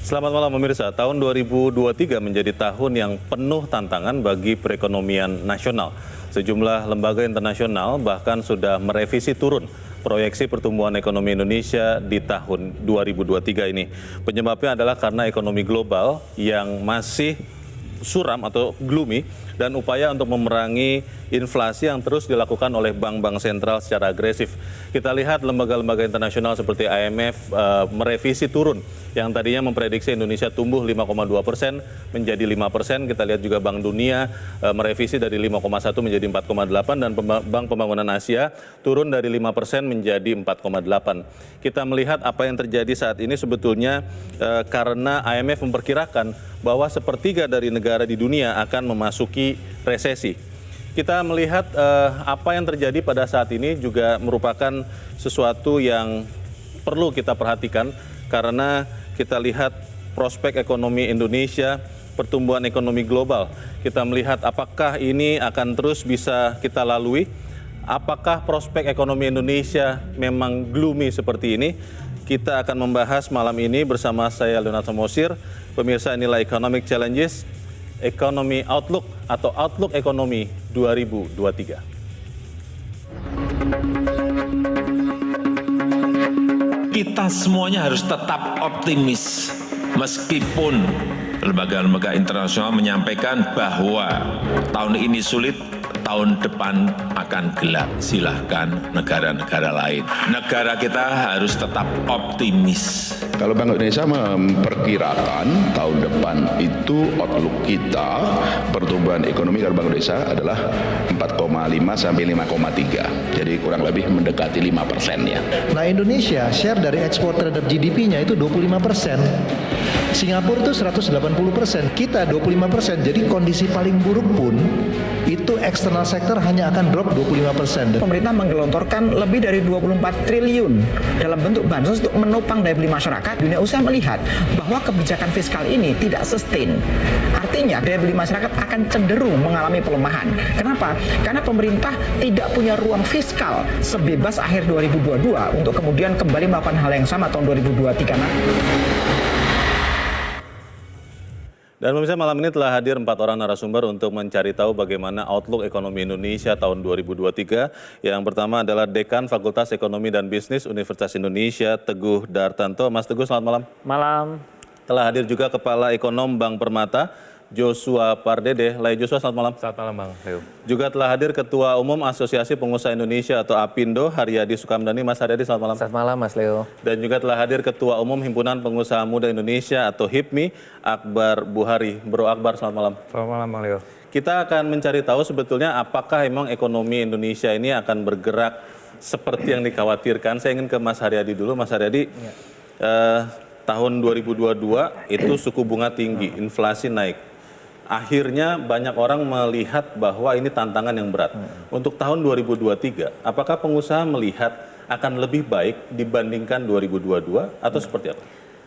Selamat malam pemirsa, tahun 2023 menjadi tahun yang penuh tantangan bagi perekonomian nasional. Sejumlah lembaga internasional bahkan sudah merevisi turun proyeksi pertumbuhan ekonomi Indonesia di tahun 2023 ini. Penyebabnya adalah karena ekonomi global yang masih suram atau gloomy dan upaya untuk memerangi inflasi yang terus dilakukan oleh bank-bank sentral secara agresif. Kita lihat lembaga-lembaga internasional seperti IMF merevisi turun yang tadinya memprediksi Indonesia tumbuh 5,2% menjadi 5%. Kita lihat juga Bank Dunia merevisi dari 5,1 menjadi 4,8 dan Bank Pembangunan Asia turun dari 5% menjadi 4,8. Kita melihat apa yang terjadi saat ini sebetulnya karena IMF memperkirakan bahwa sepertiga dari negara di dunia akan memasuki resesi. Kita melihat apa yang terjadi pada saat ini juga merupakan sesuatu yang perlu kita perhatikan karena kita lihat prospek ekonomi Indonesia, pertumbuhan ekonomi global. Kita melihat apakah ini akan terus bisa kita lalui, apakah prospek ekonomi Indonesia memang gloomy seperti ini. Kita akan membahas malam ini bersama saya Leonard Samosir. Pemirsa, inilah Economic Challenges, Economy Outlook atau Outlook Ekonomi 2023. Kita semuanya harus tetap optimis meskipun lembaga-lembaga internasional menyampaikan bahwa tahun ini sulit, tahun depan akan gelap. Silahkan negara-negara lain. Negara kita harus tetap optimis. Kalau Bank Indonesia memperkirakan tahun depan itu outlook kita pertumbuhan ekonomi kalau Bank Indonesia adalah 4,5 sampai 5,3. Jadi kurang lebih mendekati 5% ya. Nah, Indonesia share dari ekspor terhadap GDP-nya itu 25%. Singapura itu 180%, kita 25%. Jadi kondisi paling buruk pun itu eksternal sektor hanya akan drop 25%. Pemerintah menggelontorkan lebih dari 24 triliun dalam bentuk bansos untuk menopang daya beli masyarakat. Dunia usaha melihat bahwa kebijakan fiskal ini tidak sustain. Artinya daya beli masyarakat akan cenderung mengalami pelemahan. Kenapa? Karena pemerintah tidak punya ruang fiskal sebebas akhir 2022 untuk kemudian kembali melakukan hal yang sama tahun 2023 nanti. Dan pemirsa, malam ini telah hadir 4 orang narasumber untuk mencari tahu bagaimana outlook ekonomi Indonesia tahun 2023. Yang pertama adalah Dekan Fakultas Ekonomi dan Bisnis Universitas Indonesia, Teguh Dartanto. Mas Teguh, selamat malam. Malam. Telah hadir juga Kepala Ekonom Bank Permata, Joshua Pardede. Joshua, selamat malam. Selamat malam, Bang Leo. Juga telah hadir Ketua Umum Asosiasi Pengusaha Indonesia atau APindo, Haryadi Sukamdhani. Mas Haryadi, selamat malam. Selamat malam, Mas Leo. Dan juga telah hadir Ketua Umum Himpunan Pengusaha Muda Indonesia atau HIPMI, Akbar Buhari. Bro Akbar, selamat malam. Selamat malam, Bang Leo. Kita akan mencari tahu sebetulnya apakah memang ekonomi Indonesia ini akan bergerak seperti yang dikhawatirkan. Saya ingin ke Mas Haryadi dulu. Mas Haryadi, tahun 2022 itu suku bunga tinggi, inflasi naik. Akhirnya banyak orang melihat bahwa ini tantangan yang berat. Untuk tahun 2023, apakah pengusaha melihat akan lebih baik dibandingkan 2022 atau seperti apa?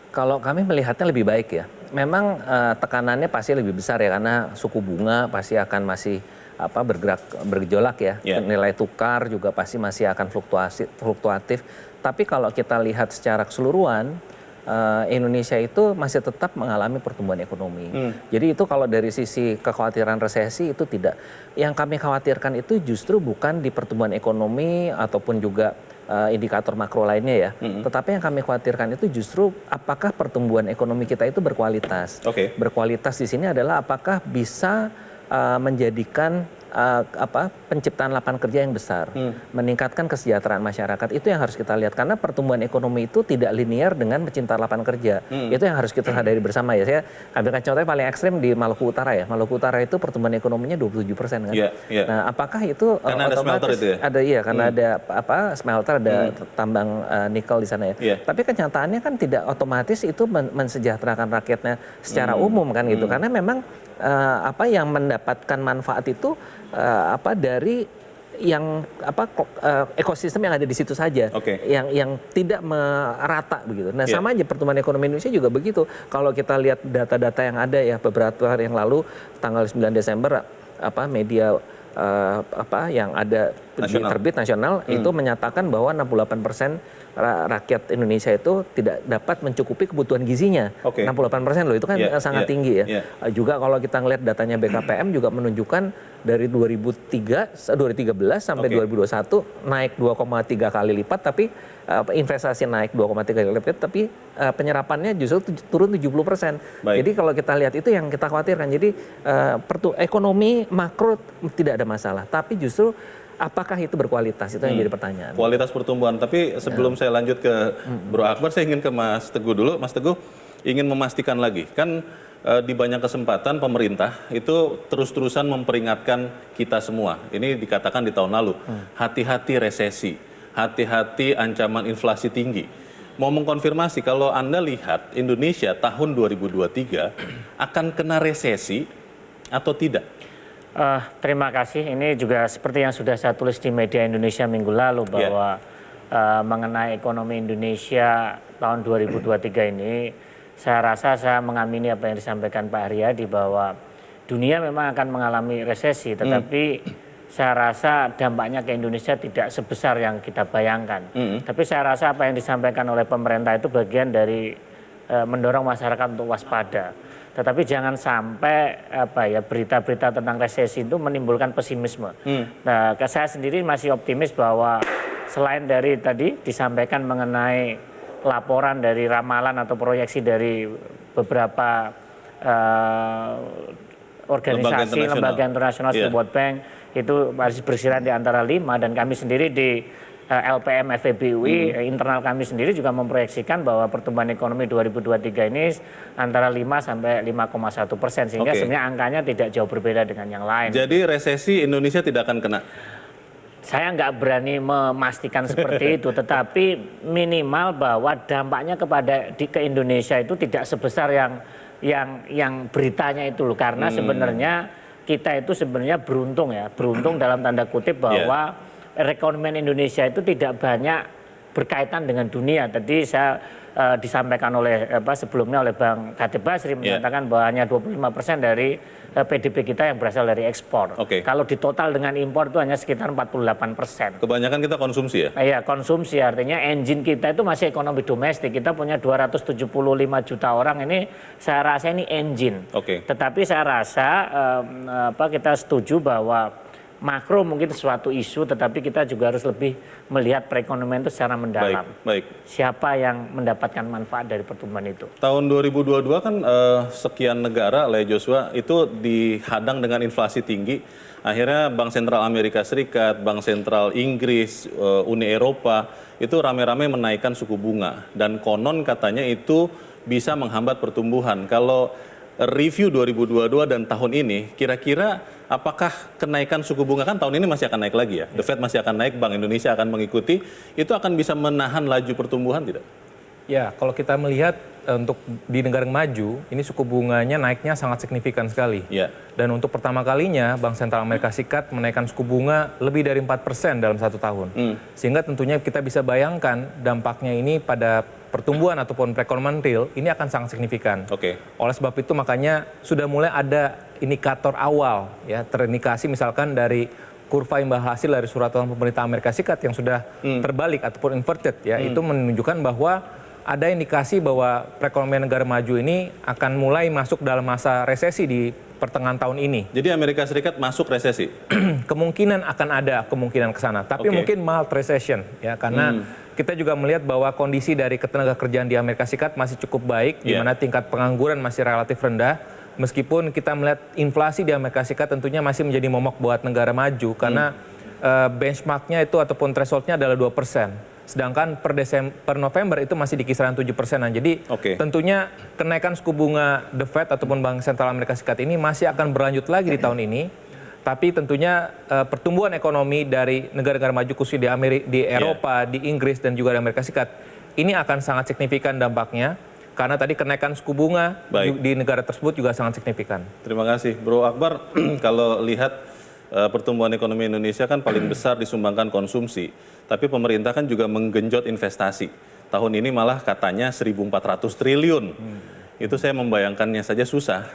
Kalau kami melihatnya lebih baik ya. Memang tekanannya pasti lebih besar ya karena suku bunga pasti akan masih bergejolak ya. Nilai tukar juga pasti masih akan fluktuatif. Tapi kalau kita lihat secara keseluruhan, Indonesia itu masih tetap mengalami pertumbuhan ekonomi. Jadi itu kalau dari sisi kekhawatiran resesi itu tidak. Yang kami khawatirkan itu justru bukan di pertumbuhan ekonomi ataupun juga indikator makro lainnya ya. Tetapi yang kami khawatirkan itu justru apakah pertumbuhan ekonomi kita itu berkualitas. Berkualitas di sini adalah apakah bisa menjadikan penciptaan lapangan kerja yang besar, meningkatkan kesejahteraan masyarakat. Itu yang harus kita lihat karena pertumbuhan ekonomi itu tidak linear dengan penciptaan lapangan kerja. Itu yang harus kita sadari bersama ya. Saya ambilkan contohnya paling ekstrim di Maluku Utara ya. Maluku Utara itu pertumbuhan ekonominya 27% kan. Nah, apakah itu karena ada smelter itu ya? Ada iya karena ada smelter, ada tambang nikel di sana ya. Tapi kenyataannya kan tidak otomatis itu mensejahterakan rakyatnya secara umum kan gitu. Karena memang yang mendapatkan manfaat itu dari yang ekosistem yang ada di situ saja, yang tidak merata begitu. Nah sama aja pertumbuhan ekonomi Indonesia juga begitu. Kalau kita lihat data-data yang ada ya beberapa hari yang lalu tanggal 9 Desember media yang ada terbit nasional itu menyatakan bahwa 68% rakyat Indonesia itu tidak dapat mencukupi kebutuhan gizinya. 68% loh, itu kan sangat tinggi ya. Juga kalau kita ngelihat datanya BKPM juga menunjukkan dari 2013 sampai 2021 naik 2,3 kali lipat, tapi investasi naik 2,3 kali lipat, tapi penyerapannya justru turun 70%. Jadi kalau kita lihat itu yang kita khawatirkan. Jadi ekonomi makro tidak ada masalah, tapi justru apakah itu berkualitas? Itu yang jadi pertanyaan. Kualitas pertumbuhan. Tapi sebelum saya lanjut ke Bro Akbar, saya ingin ke Mas Teguh dulu. Mas Teguh ingin memastikan lagi, kan di banyak kesempatan pemerintah itu terus-terusan memperingatkan kita semua. Ini dikatakan di tahun lalu, hati-hati resesi, hati-hati ancaman inflasi tinggi. Mau mengkonfirmasi, kalau Anda lihat Indonesia tahun 2023 akan kena resesi atau tidak? Terima kasih. Ini juga seperti yang sudah saya tulis di media Indonesia minggu lalu bahwa mengenai ekonomi Indonesia tahun 2023 ini, saya rasa saya mengamini apa yang disampaikan Pak Haryadi bahwa dunia memang akan mengalami resesi, tetapi saya rasa dampaknya ke Indonesia tidak sebesar yang kita bayangkan. Tapi saya rasa apa yang disampaikan oleh pemerintah itu bagian dari mendorong masyarakat untuk waspada. Tetapi jangan sampai berita-berita tentang resesi itu menimbulkan pesimisme. Nah, saya sendiri masih optimis bahwa selain dari tadi disampaikan mengenai laporan dari ramalan atau proyeksi dari beberapa organisasi lembaga internasional seperti World Bank itu masih bersirahan di antara 5, dan kami sendiri di LPM FEB-UI internal kami sendiri juga memproyeksikan bahwa pertumbuhan ekonomi 2023 ini antara 5 sampai 5,1%, sehingga sebenarnya angkanya tidak jauh berbeda dengan yang lain. Jadi resesi Indonesia tidak akan kena? Saya nggak berani memastikan seperti itu, tetapi minimal bahwa dampaknya ke Indonesia itu tidak sebesar yang beritanya itu loh, karena sebenarnya kita itu sebenarnya beruntung dalam tanda kutip bahwa perekonomian Indonesia itu tidak banyak berkaitan dengan dunia. Tadi saya disampaikan sebelumnya oleh Bang Khatib Basri menyatakan bahwa hanya 25% dari PDB kita yang berasal dari ekspor. Kalau ditotal dengan impor itu hanya sekitar 48%. Kebanyakan kita konsumsi ya? Iya, konsumsi, artinya engine kita itu masih ekonomi domestik. Kita punya 275 juta orang, ini saya rasa ini engine. Tetapi saya rasa kita setuju bahwa makro mungkin suatu isu, tetapi kita juga harus lebih melihat perekonomian itu secara mendalam. Siapa yang mendapatkan manfaat dari pertumbuhan itu? Tahun 2022 kan sekian negara, Le Joshua, itu dihadang dengan inflasi tinggi. Akhirnya Bank Sentral Amerika Serikat, Bank Sentral Inggris, Uni Eropa itu rame-rame menaikkan suku bunga. Dan konon katanya itu bisa menghambat pertumbuhan. Kalau review 2022 dan tahun ini, kira-kira apakah kenaikan suku bunga, kan tahun ini masih akan naik lagi ya, The Fed masih akan naik, Bank Indonesia akan mengikuti, itu akan bisa menahan laju pertumbuhan tidak? Ya, kalau kita melihat untuk di negara yang maju, ini suku bunganya naiknya sangat signifikan sekali. Dan untuk pertama kalinya Bank Sentral Amerika Serikat menaikkan suku bunga lebih dari 4% dalam 1 tahun. Sehingga tentunya kita bisa bayangkan dampaknya ini pada pertumbuhan ataupun perekonomian real ini akan sangat signifikan. Oleh sebab itu makanya sudah mulai ada indikator awal ya, terindikasi misalkan dari kurva imbal hasil dari surat utang pemerintah Amerika Serikat yang sudah terbalik ataupun inverted ya, itu menunjukkan bahwa ada indikasi bahwa perekonomian negara maju ini akan mulai masuk dalam masa resesi di pertengahan tahun ini. Jadi Amerika Serikat masuk resesi? Kemungkinan akan ada kemungkinan ke sana, tapi mungkin mild recession ya, karena kita juga melihat bahwa kondisi dari ketenaga kerjaan di Amerika Serikat masih cukup baik, di mana tingkat pengangguran masih relatif rendah. Meskipun kita melihat inflasi di Amerika Serikat tentunya masih menjadi momok buat negara maju, karena benchmarknya itu ataupun thresholdnya adalah 2%. Sedangkan per November itu masih di kisaran 7%-an. Jadi tentunya kenaikan suku bunga The Fed ataupun Bank Sentral Amerika Serikat ini masih akan berlanjut lagi di tahun ini. Tapi tentunya pertumbuhan ekonomi dari negara-negara maju khususnya di Eropa, di Inggris dan juga di Amerika Serikat ini akan sangat signifikan dampaknya. Karena tadi kenaikan suku bunga di negara tersebut juga sangat signifikan. Terima kasih Bro Akbar. Kalau lihat pertumbuhan ekonomi Indonesia kan paling besar disumbangkan konsumsi. Tapi pemerintah kan juga menggenjot investasi. Tahun ini malah katanya 1.400 triliun. Itu saya membayangkannya saja susah.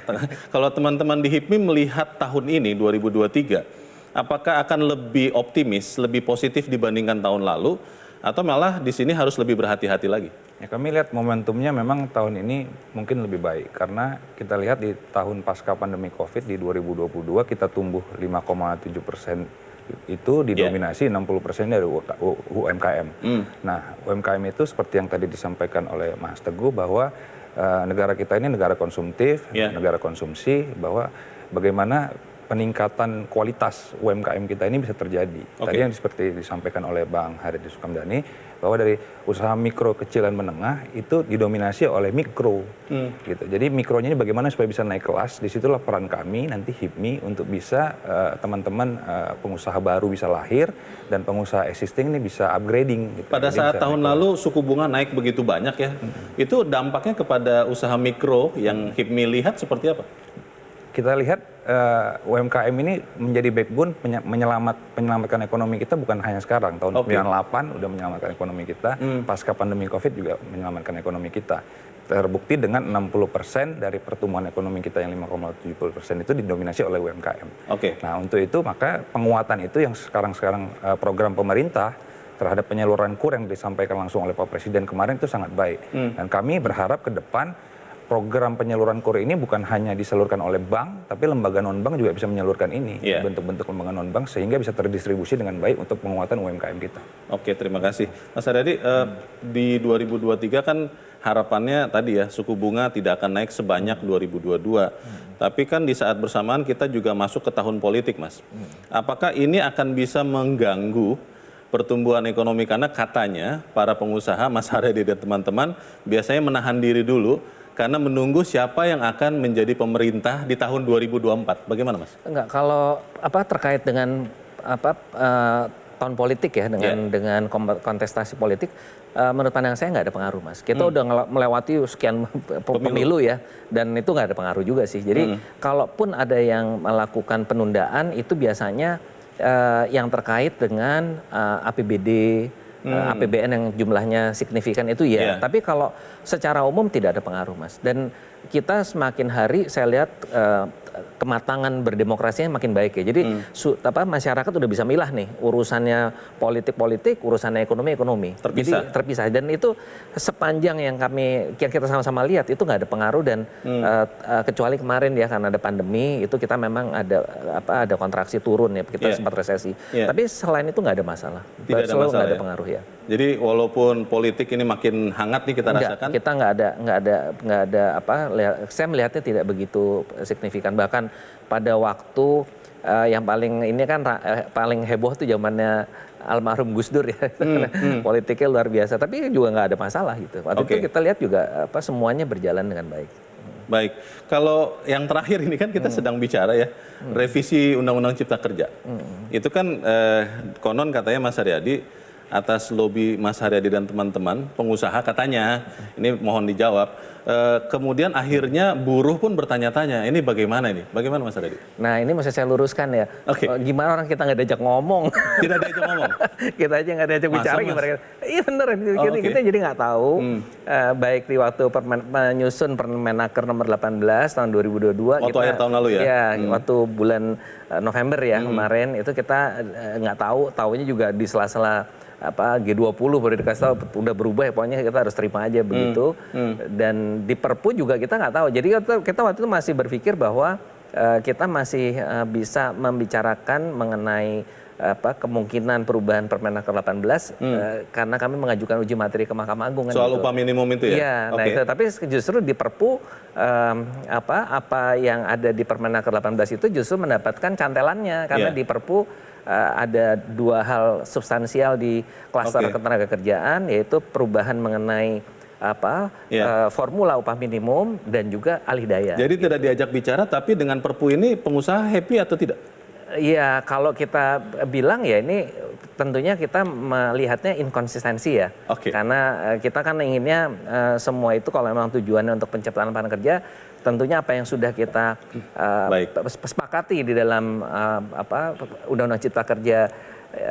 Kalau teman-teman di HIPMI melihat tahun ini 2023, apakah akan lebih optimis, lebih positif dibandingkan tahun lalu? atau malah di sini harus lebih berhati-hati lagi? Ya, kami lihat momentumnya memang tahun ini mungkin lebih baik karena kita lihat di tahun pasca pandemi COVID di 2022 kita tumbuh 5,7%, itu didominasi 60% dari UMKM. Nah, UMKM itu seperti yang tadi disampaikan oleh Mas Teguh bahwa negara kita ini negara konsumtif, negara konsumsi, bahwa bagaimana peningkatan kualitas UMKM kita ini bisa terjadi. Tadi yang seperti disampaikan oleh Bang Haryadi Sukamdhani, bahwa dari usaha mikro, kecil, dan menengah itu didominasi oleh mikro. Gitu. Jadi mikronya ini bagaimana supaya bisa naik kelas, disitulah peran kami nanti HIPMI untuk bisa teman-teman pengusaha baru bisa lahir, dan pengusaha existing ini bisa upgrading. Gitu. Pada Jadi saat tahun lalu suku bunga naik begitu banyak ya, itu dampaknya kepada usaha mikro yang HIPMI lihat seperti apa? Kita lihat UMKM ini menjadi backbone menyelamatkan ekonomi kita bukan hanya sekarang. Tahun 98 udah menyelamatkan ekonomi kita, pasca pandemi COVID juga menyelamatkan ekonomi kita. Terbukti dengan 60% dari pertumbuhan ekonomi kita yang 5,70% itu didominasi oleh UMKM. Nah, untuk itu maka penguatan itu yang sekarang program pemerintah terhadap penyaluran KUR yang disampaikan langsung oleh Pak Presiden kemarin itu sangat baik. Dan kami berharap ke depan program penyaluran KUR ini bukan hanya disalurkan oleh bank, tapi lembaga non-bank juga bisa menyalurkan ini, bentuk-bentuk lembaga non-bank, sehingga bisa terdistribusi dengan baik untuk penguatan UMKM kita. Oke, terima kasih. Mas Haryadi, di 2023 kan harapannya tadi ya, suku bunga tidak akan naik sebanyak 2022. Tapi kan di saat bersamaan kita juga masuk ke tahun politik, Mas. Apakah ini akan bisa mengganggu pertumbuhan ekonomi? Karena katanya para pengusaha, Mas Haryadi dan teman-teman, biasanya menahan diri dulu karena menunggu siapa yang akan menjadi pemerintah di tahun 2024. Bagaimana, Mas? Enggak, kalau terkait dengan tahun politik ya, dengan kontestasi politik, menurut pandangan saya nggak ada pengaruh, Mas. Kita udah melewati sekian pemilu ya, dan itu nggak ada pengaruh juga sih. Jadi kalaupun ada yang melakukan penundaan, itu biasanya yang terkait dengan APBD, APBN yang jumlahnya signifikan itu ya. Tapi kalau secara umum tidak ada pengaruh, Mas. Dan kita semakin hari saya lihat kematangan berdemokrasinya makin baik ya. Jadi masyarakat udah bisa milah nih, urusannya politik, urusannya ekonomi. Jadi terpisah. Dan itu sepanjang yang kita sama-sama lihat itu nggak ada pengaruh, dan kecuali kemarin ya karena ada pandemi itu kita memang ada kontraksi turun ya, kita sempat resesi. Tapi selain itu nggak ada masalah. Selalu nggak ada pengaruh ya. Jadi walaupun politik ini makin hangat nih kita rasakan. Kita nggak ada saya melihatnya tidak begitu signifikan. Bahkan pada waktu yang paling heboh tuh zamannya almarhum Gus Dur ya. Politiknya luar biasa, tapi juga nggak ada masalah gitu. Waktu itu kita lihat juga semuanya berjalan dengan baik. Baik, kalau yang terakhir ini kan kita sedang bicara ya, revisi Undang-Undang Cipta Kerja. Itu kan konon katanya Mas Haryadi, atas lobi Mas Haryadi dan teman-teman pengusaha katanya, ini mohon dijawab, kemudian akhirnya buruh pun bertanya-tanya, ini bagaimana ini? Bagaimana Mas Haryadi? Nah ini mesti saya luruskan ya, gimana orang kita nggak diajak ngomong? Tidak diajak ngomong? Kita aja nggak diajak bicara gimana? Iya bener, kita jadi nggak tahu, baik di waktu menyusun Permenaker nomor 18 tahun 2022. Waktu akhir tahun lalu ya? Iya, waktu bulan November ya kemarin, itu kita nggak tahu, taunya juga di sela-sela G20 baru dikasih tahu udah berubah ya, pokoknya kita harus terima aja begitu. Dan di Perpu juga kita nggak tahu. Jadi kita waktu itu masih berpikir bahwa kita masih bisa membicarakan mengenai kemungkinan perubahan Permenaker 18 karena kami mengajukan uji materi ke Mahkamah Agung. Soal upah minimum itu ya? Iya, nah itu, tapi justru di Perpu apa yang ada di Permenaker 18 itu justru mendapatkan cantelannya karena di Perpu ada dua hal substansial di klaster ketenagakerjaan, yaitu perubahan mengenai formula upah minimum dan juga alih daya. Jadi tidak diajak bicara, tapi dengan Perpu ini pengusaha happy atau tidak? Iya, kalau kita bilang ya ini tentunya kita melihatnya inkonsistensi ya. Karena kita kan inginnya semua itu kalau memang tujuannya untuk penciptaan lapangan kerja, tentunya apa yang sudah kita sepakati di dalam Undang-Undang Cipta Kerja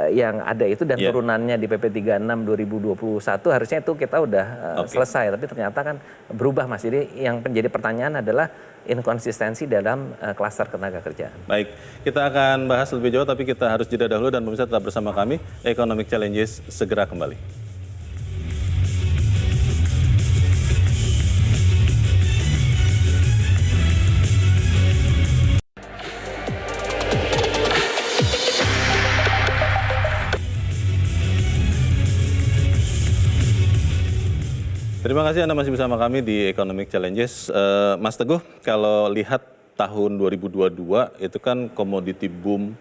yang ada itu dan turunannya di PP 36 2021 harusnya itu kita udah selesai, tapi ternyata kan berubah Mas. Jadi yang menjadi pertanyaan adalah inkonsistensi dalam klaster tenaga kerjaan. Baik, kita akan bahas lebih jauh, tapi kita harus jeda dahulu dan pemirsa tetap bersama kami. Economic Challenges segera kembali. Terima kasih Anda masih bersama kami di Economic Challenges. Mas Teguh, kalau lihat tahun 2022 itu kan komoditi boom,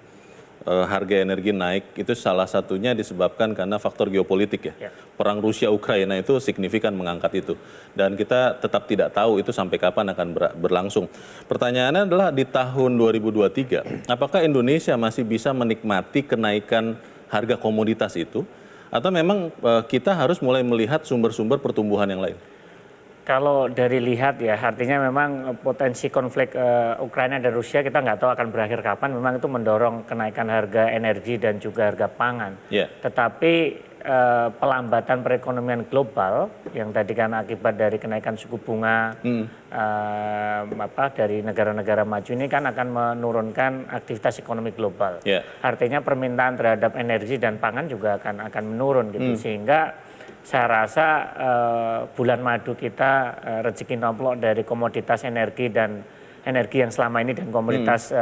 harga energi naik, itu salah satunya disebabkan karena faktor geopolitik ya. Perang Rusia-Ukraina itu signifikan mengangkat itu. Dan kita tetap tidak tahu itu sampai kapan akan berlangsung. Pertanyaannya adalah di tahun 2023, apakah Indonesia masih bisa menikmati kenaikan harga komoditas itu? Atau memang kita harus mulai melihat sumber-sumber pertumbuhan yang lain? Kalau dari lihat ya, artinya memang potensi konflik Ukraina dan Rusia kita nggak tahu akan berakhir kapan. Memang itu mendorong kenaikan harga energi dan juga harga pangan. Tetapi pelambatan perekonomian global yang tadi kan akibat dari kenaikan suku bunga dari negara-negara maju ini kan akan menurunkan aktivitas ekonomi global. Artinya permintaan terhadap energi dan pangan juga akan menurun gitu. Sehingga saya rasa bulan madu kita rezeki nomplok dari komoditas energi dan energi yang selama ini dan komoditas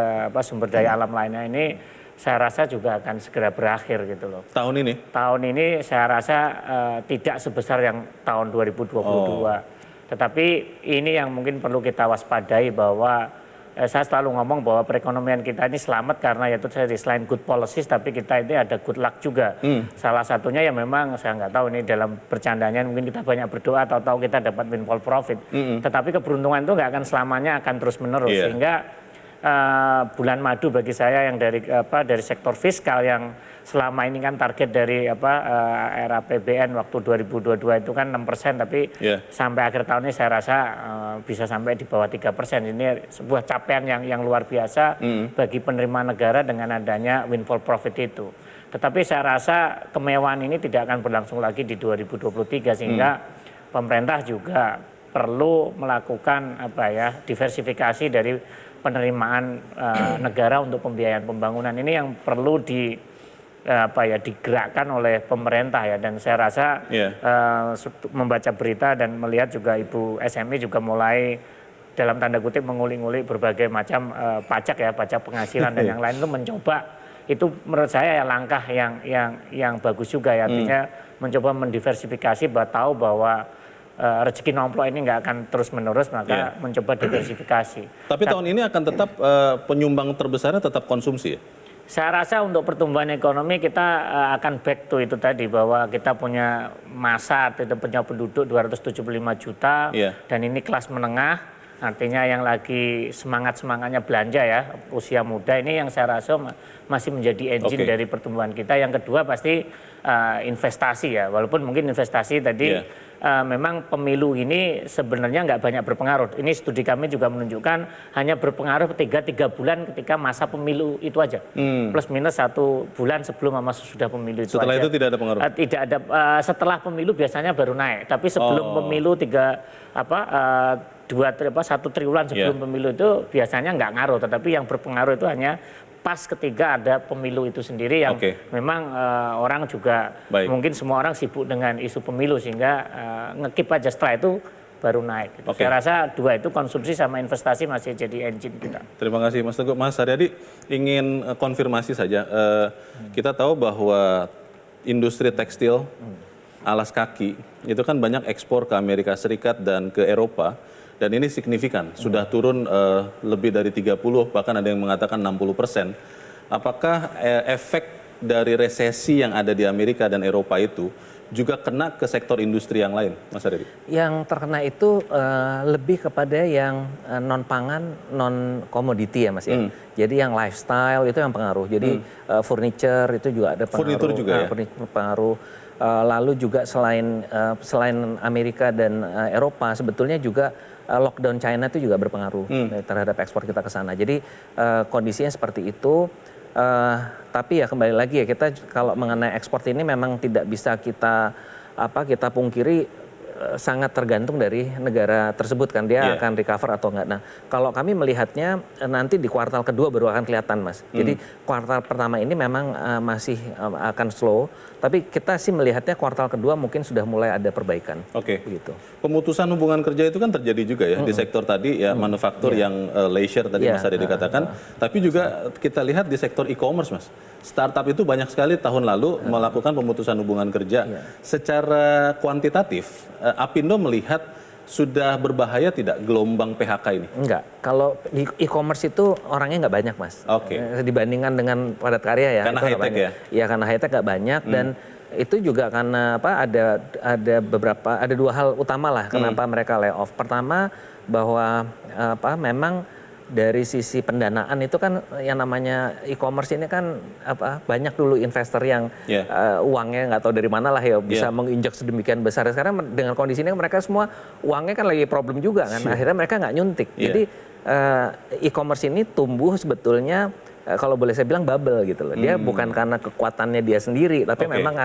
sumber daya alam lainnya ini saya rasa juga akan segera berakhir gitu loh. Tahun ini? Tahun ini saya rasa tidak sebesar yang tahun 2022. Tetapi ini yang mungkin perlu kita waspadai bahwa saya selalu ngomong bahwa perekonomian kita ini selamat karena yaitu selain good policies tapi kita ini ada good luck juga. Salah satunya ya memang saya nggak tahu ini dalam bercandanya mungkin kita banyak berdoa atau tahu kita dapat windfall profit. Tetapi keberuntungan itu nggak akan selamanya akan terus menerus sehingga bulan madu bagi saya yang dari sektor fiskal yang selama ini kan target dari era APBN waktu 2022 itu kan 6% tapi sampai akhir tahun ini saya rasa bisa sampai di bawah 3%. Ini sebuah capaian yang luar biasa bagi penerimaan negara dengan adanya windfall profit itu. Tetapi saya rasa kemewahan ini tidak akan berlangsung lagi di 2023 sehingga pemerintah juga perlu melakukan diversifikasi dari penerimaan negara untuk pembiayaan pembangunan ini yang perlu digerakkan oleh pemerintah ya. Dan saya rasa membaca berita dan melihat juga Ibu SME juga mulai dalam tanda kutip menguli-nguli berbagai macam pajak penghasilan dan yang lain itu mencoba, itu menurut saya ya langkah yang bagus juga ya, artinya mencoba mendiversifikasi tahu bahwa rezeki nomplok ini nggak akan terus menerus, maka mencoba diversifikasi. Tapi tahun ini akan tetap penyumbang terbesarnya tetap konsumsi ya? Saya rasa untuk pertumbuhan ekonomi kita akan back to itu tadi, bahwa kita punya masa, kita punya penduduk 275 juta dan ini kelas menengah, artinya yang lagi semangat-semangatnya belanja ya, usia muda ini yang saya rasa masih menjadi engine dari pertumbuhan kita. Yang kedua pasti investasi ya, walaupun mungkin investasi tadi memang pemilu ini sebenarnya nggak banyak berpengaruh. Ini studi kami juga menunjukkan hanya berpengaruh 3 bulan ketika masa pemilu itu aja. Plus minus 1 bulan sebelum sama sesudah pemilu itu setelah aja. Itu tidak ada pengaruh? Tidak ada, setelah pemilu biasanya baru naik. Tapi sebelum pemilu 1 triwulan sebelum pemilu itu biasanya nggak ngaruh. Tetapi yang berpengaruh itu hanya pas ketika ada pemilu itu sendiri yang memang orang juga mungkin semua orang sibuk dengan isu pemilu sehingga ngekip aja, setelah itu baru naik. Saya rasa dua itu, konsumsi sama investasi, masih jadi engine kita. Terima kasih Mas Teguh. Mas Haryadi ingin konfirmasi saja. Kita tahu bahwa industri tekstil, alas kaki itu kan banyak ekspor ke Amerika Serikat dan ke Eropa. Dan ini signifikan, sudah turun lebih dari 30, bahkan ada yang mengatakan 60%. Apakah efek dari resesi yang ada di Amerika dan Eropa itu juga kena ke sektor industri yang lain, Mas Haryadi? Yang terkena itu lebih kepada yang non-pangan, non-komoditi ya Mas ya. Jadi yang lifestyle itu yang pengaruh. Jadi furniture itu juga ada pengaruh. Furniture juga ya? Pengaruh. Lalu juga selain Amerika dan Eropa, sebetulnya juga lockdown China itu juga berpengaruh terhadap ekspor kita ke sana. Jadi kondisinya seperti itu. Tapi ya kembali lagi ya, kita kalau mengenai ekspor ini memang tidak bisa kita pungkiri, sangat tergantung dari negara tersebut kan, dia akan recover atau enggak. Nah, kalau kami melihatnya nanti di kuartal kedua baru akan kelihatan, Mas. Jadi kuartal pertama ini memang masih akan slow, tapi kita sih melihatnya kuartal kedua mungkin sudah mulai ada perbaikan. Oke. Begitu. Pemutusan hubungan kerja itu kan terjadi juga ya di sektor tadi ya, manufaktur yang leisure tadi Mas Ade dikatakan, tapi juga kita lihat di sektor e-commerce, Mas. Startup itu banyak sekali tahun lalu melakukan pemutusan hubungan kerja. Secara kuantitatif, Apindo melihat sudah berbahaya tidak gelombang PHK ini? Enggak. Kalau di e-commerce itu orangnya nggak banyak, Mas. Oke. Dibandingkan dengan padat karya ya. Karena high-tech ya? Iya, karena high-tech nggak banyak dan itu juga karena ada dua hal utama lah kenapa mereka lay off. Pertama bahwa memang dari sisi pendanaan itu kan yang namanya e-commerce ini kan banyak dulu investor yang uangnya nggak tahu dari mana lah ya bisa menginjak sedemikian besar. Sekarang dengan kondisi ini mereka semua uangnya kan lagi problem juga kan. Akhirnya mereka nggak nyuntik. Jadi e-commerce ini tumbuh sebetulnya kalau boleh saya bilang bubble gitu loh. Dia bukan karena kekuatannya dia sendiri, tapi memang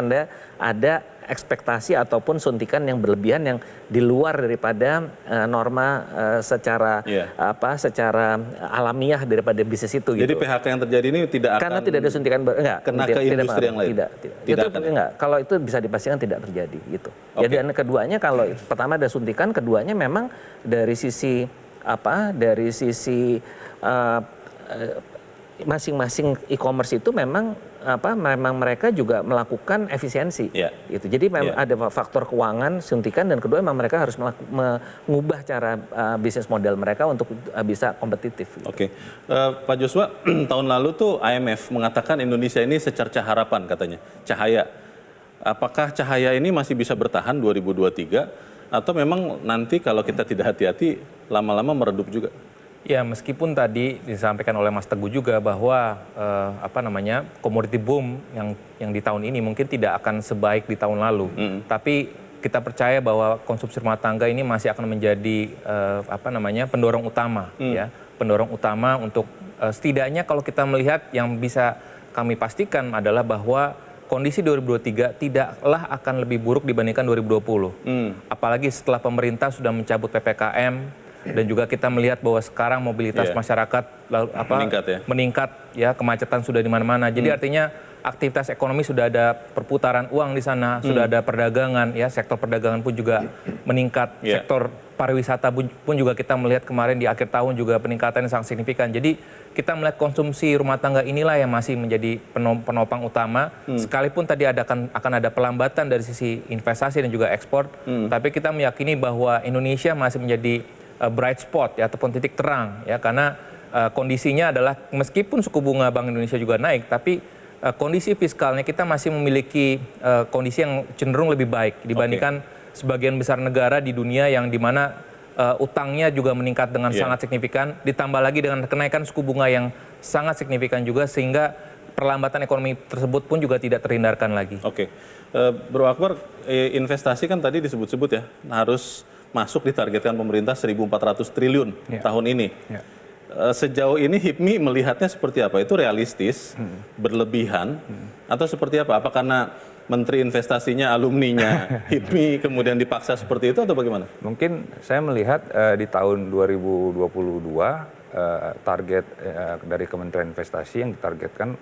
ada ekspektasi ataupun suntikan yang berlebihan yang di luar daripada norma secara alamiah daripada bisnis itu. Jadi gitu. PHK yang terjadi ini tidak akan karena tidak ada suntikan kena ke industri yang lain. Tidak akan. Enggak. Kalau itu bisa dipastikan tidak terjadi gitu. Jadi keduanya kalau pertama ada suntikan, keduanya memang dari sisi masing-masing e-commerce itu memang mereka juga melakukan efisiensi. Gitu. Jadi memang ada faktor keuangan, suntikan, dan kedua memang mereka harus mengubah cara bisnis model mereka untuk bisa kompetitif. Gitu. Oke, Pak Joshua, tahun lalu tuh IMF mengatakan Indonesia ini secercah harapan katanya, cahaya. Apakah cahaya ini masih bisa bertahan 2023 atau memang nanti kalau kita tidak hati-hati lama-lama meredup juga? Ya, meskipun tadi disampaikan oleh Mas Teguh juga bahwa commodity boom yang di tahun ini mungkin tidak akan sebaik di tahun lalu, tapi kita percaya bahwa konsumsi rumah tangga ini masih akan menjadi pendorong utama, ya, pendorong utama untuk setidaknya kalau kita melihat yang bisa kami pastikan adalah bahwa kondisi 2023 tidaklah akan lebih buruk dibandingkan 2020, apalagi setelah pemerintah sudah mencabut PPKM. Dan juga kita melihat bahwa sekarang mobilitas masyarakat meningkat ya, kemacetan sudah di mana-mana. Jadi artinya aktivitas ekonomi sudah ada perputaran uang di sana, sudah ada perdagangan ya, sektor perdagangan pun juga meningkat, sektor pariwisata pun juga kita melihat kemarin di akhir tahun juga peningkatan yang sangat signifikan. Jadi kita melihat konsumsi rumah tangga inilah yang masih menjadi penopang utama, sekalipun tadi akan ada pelambatan dari sisi investasi dan juga ekspor, tapi kita meyakini bahwa Indonesia masih menjadi bright spot ya, ataupun titik terang ya, karena kondisinya adalah meskipun suku bunga Bank Indonesia juga naik, tapi kondisi fiskalnya kita masih memiliki kondisi yang cenderung lebih baik dibandingkan sebagian besar negara di dunia yang dimana utangnya juga meningkat dengan sangat signifikan, ditambah lagi dengan kenaikan suku bunga yang sangat signifikan juga, sehingga perlambatan ekonomi tersebut pun juga tidak terhindarkan lagi. Oke, Bro Akbar, investasi kan tadi disebut-sebut ya, harus masuk ditargetkan pemerintah 1.400 triliun tahun ini. Sejauh ini HIPMI melihatnya seperti apa? Itu realistis, berlebihan, atau seperti apa? Apa karena menteri investasinya alumninya HIPMI kemudian dipaksa seperti itu atau bagaimana? Mungkin saya melihat di tahun 2022 target dari Kementerian Investasi yang ditargetkan